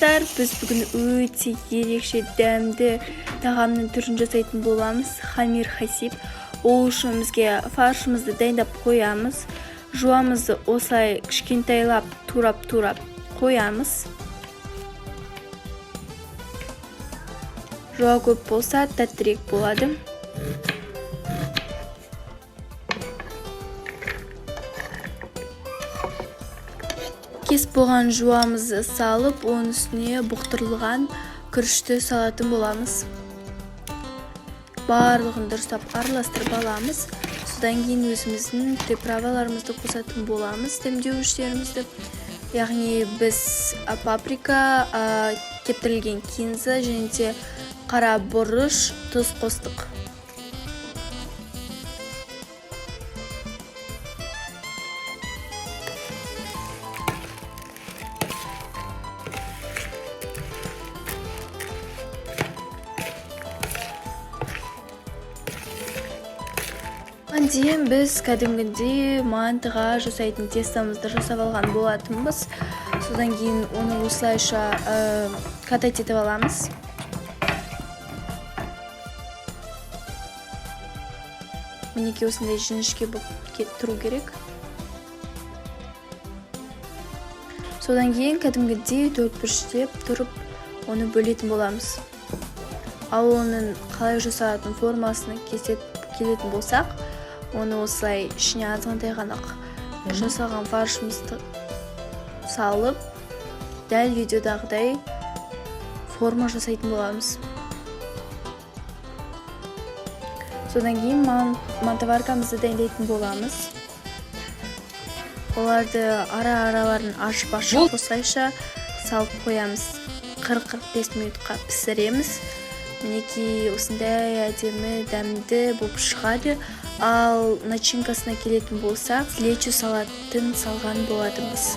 достар, біз бүгін өте ерекше дәмді тағамның түрін жасайтын боламыз. Хамир хасиб. Ол үшін бізге фаршымызды дайындап қоямыз. Жуамызды осылай кішкентайлап турап қоямыз. Жуа көп болса тәттірек болады. Кес болған жуамызды салып, оның үстіне бұқтырылған күрішті салатын боламыз. Барлығын дұрыстап араластырып аламыз. Содан кейін өзіміздің приправаларымызды қосатын боламыз, дәмдеуіштерімізді. Яғни біз паприка, кептірілген кинза және де қара бұрыш, тұз қостық. Дейін біз кәдімгідей мантыға жасайтын тестамызды жасап алған болатынбыз. Содан кейін оны осылайша катать етіп аламыз. Мінеке осындай жіңішке болып тұру керек. Содан кейін кәдімгідей төртбұрыштеп тұрып, оны бөлетін боламыз. Ал оның қалай жасалатын формасына келетін болсақ, оны осылай ішіне азғантай ғана жасалған фаршымызды салып, дәл видеодағыдай форма жасайтын боламыз. Содан кейін мантываркамызды дайындайтын боламыз. Оларды ара-араларын ашып осылайша салып қоямыз. 40-45 минутқа пісіреміз. Мінеки осындай әдемі дәмді болып шығады. Ал начинкасына келетін болсақ, лечо салатын салған болатынбыз.